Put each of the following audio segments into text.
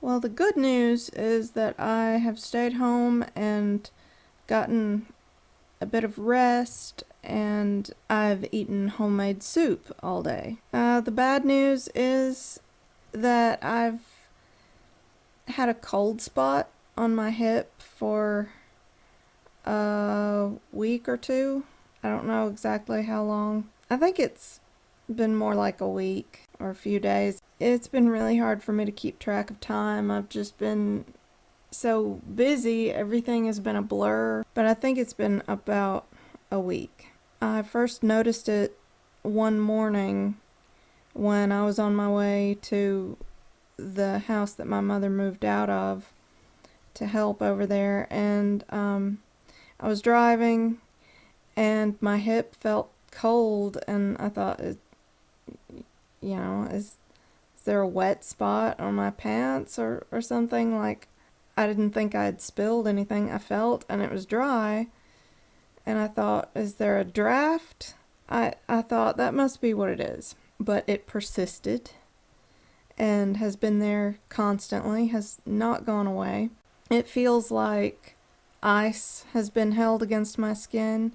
Well, the good news is that I have stayed home and gotten a bit of rest, and I've eaten homemade soup all day. The bad news is that I've had a cold spot on my hip for a week or two. I don't know exactly how long. I think it's been more like a week or a few days. It's been really hard for me to keep track of time. I've just been so busy, everything has been a blur, but I think it's been about a week. I first noticed it one morning when I was on my way to the house that my mother moved out of to help over there, and I was driving and my hip felt cold, and I thought, is there a wet spot on my pants or something? Like, I didn't think I had spilled anything. I felt, and it was dry, and I thought, is there a draft? I thought that must be what it is. But it persisted and has been there constantly, has not gone away. It feels like ice has been held against my skin.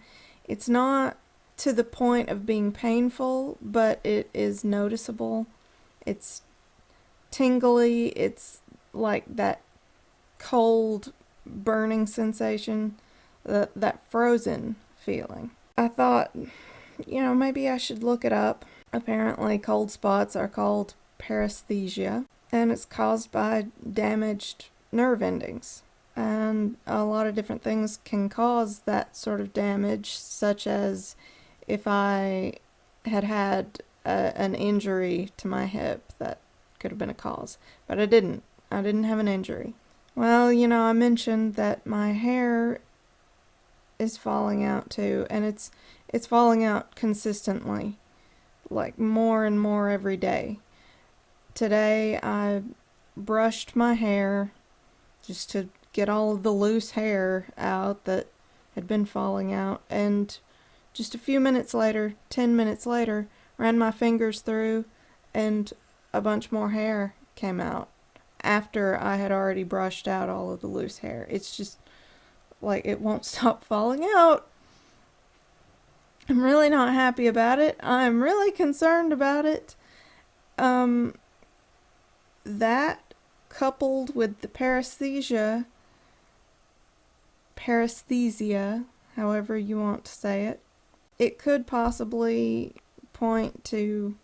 It's not to the point of being painful, but it is noticeable. It's tingly. It's like that cold, burning sensation, that frozen feeling. I thought, maybe I should look it up. Apparently, cold spots are called paresthesia, and it's caused by damaged nerve endings. And a lot of different things can cause that sort of damage, such as if I had an injury to my hip, that could have been a cause. But I didn't. I didn't have an injury. Well, I mentioned that my hair is falling out too, and it's falling out consistently, like more and more every day. Today I brushed my hair just to get all of the loose hair out that had been falling out, and just a few minutes later, 10 minutes later, ran my fingers through and a bunch more hair came out after I had already brushed out all of the loose hair. It's just like it won't stop falling out. I'm really not happy about it. I'm really concerned about it. That coupled with the paresthesia, however you want to say it, it could possibly point to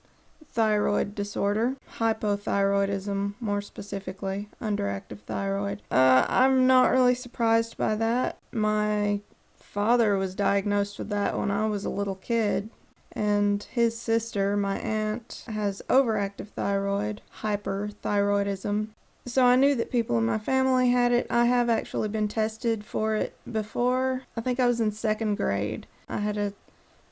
thyroid disorder, hypothyroidism more specifically, underactive thyroid. I'm not really surprised by that. My father was diagnosed with that when I was a little kid, and his sister, my aunt, has overactive thyroid, hyperthyroidism. So I knew that people in my family had it. I have actually been tested for it before. I think I was in second grade. I had a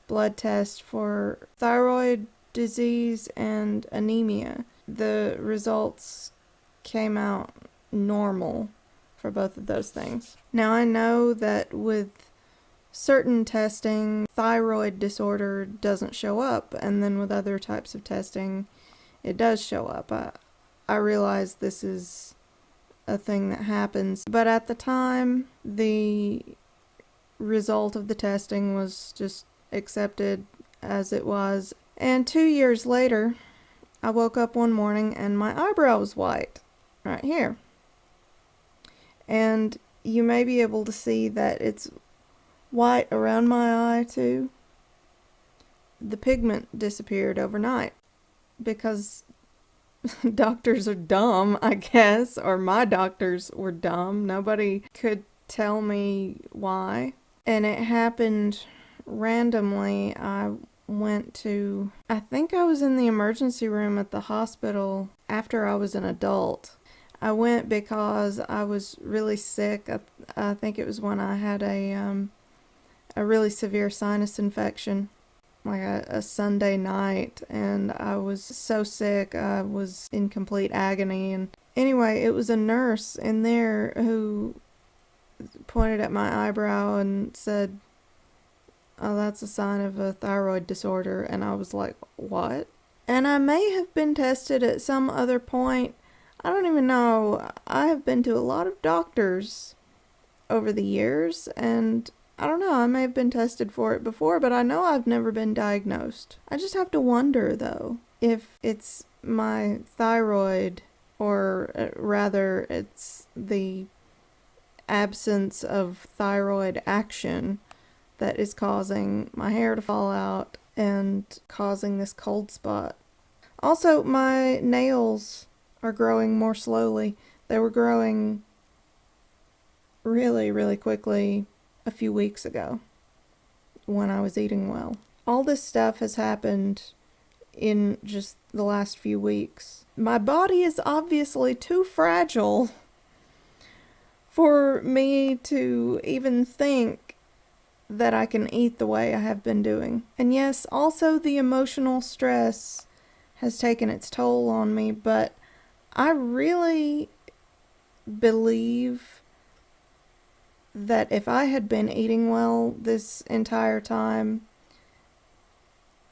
blood test for thyroid disease and anemia. The results came out normal for both of those things. Now I know that with certain testing, thyroid disorder doesn't show up, and then with other types of testing, it does show up. I realize this is a thing that happens, but at the time, the result of the testing was just accepted as it was. And 2 years later, I woke up one morning and my eyebrow was white, right here. And you may be able to see that it's white around my eye too. The pigment disappeared overnight because doctors are dumb, I guess, or my doctors were dumb. Nobody could tell me why. And it happened randomly. I think I was in the emergency room at the hospital after I was an adult. I went because I was really sick. I think it was when I had a really severe sinus infection, like a Sunday night, and I was so sick. I was in complete agony. And anyway, it was a nurse in there who pointed at my eyebrow and said, "Oh, that's a sign of a thyroid disorder." And I was like, "What?" And I may have been tested at some other point. I don't even know. I have been to a lot of doctors over the years, and I don't know, I may have been tested for it before, but I know I've never been diagnosed. I just have to wonder, though, if it's my thyroid, or rather, it's the absence of thyroid action that is causing my hair to fall out and causing this cold spot. Also, my nails are growing more slowly. They were growing really, really quickly a few weeks ago when I was eating well. All this stuff has happened in just the last few weeks. My body is obviously too fragile for me to even think that I can eat the way I have been doing. And yes, also the emotional stress has taken its toll on me, but I really believe that if I had been eating well this entire time,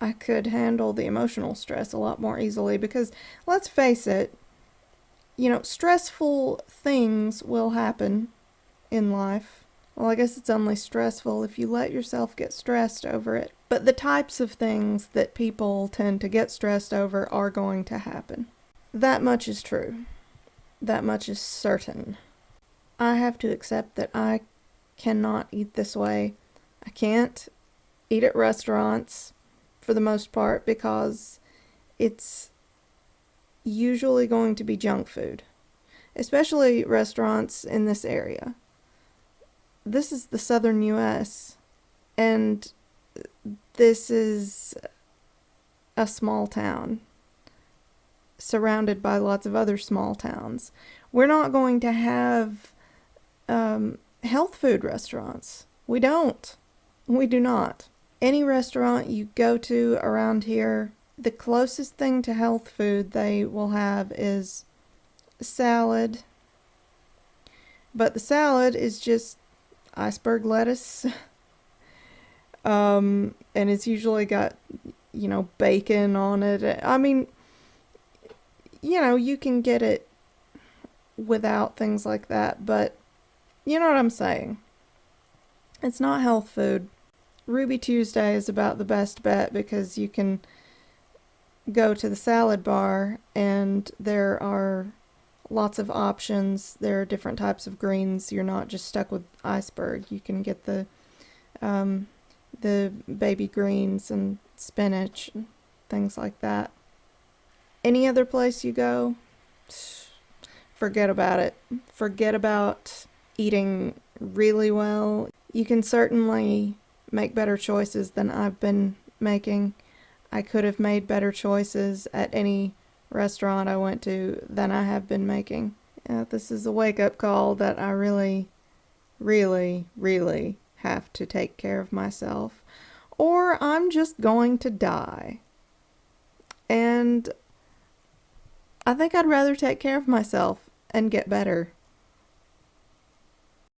I could handle the emotional stress a lot more easily, because let's face it, stressful things will happen in life. Well, I guess it's only stressful if you let yourself get stressed over it. But the types of things that people tend to get stressed over are going to happen. That much is true. That much is certain. I have to accept that I cannot eat this way. I can't eat at restaurants for the most part, because it's usually going to be junk food, especially restaurants in this area. This is the southern US, and this is a small town surrounded by lots of other small towns. We're not going to have health food restaurants. We don't. We do not. Any restaurant you go to around here, the closest thing to health food they will have is salad. But the salad is just iceberg lettuce. And it's usually got, bacon on it. I mean, you can get it without things like that, but you know what I'm saying. It's not health food. Ruby Tuesday is about the best bet, because you can go to the salad bar and there are lots of options. There are different types of greens. You're not just stuck with iceberg. You can get the baby greens and spinach and things like that. Any other place you go, forget about it. Forget about eating really well. You can certainly make better choices than I've been making. I could have made better choices at any restaurant I went to than I have been making. This is a wake-up call that I really, really, really have to take care of myself, or I'm just going to die. And I think I'd rather take care of myself and get better.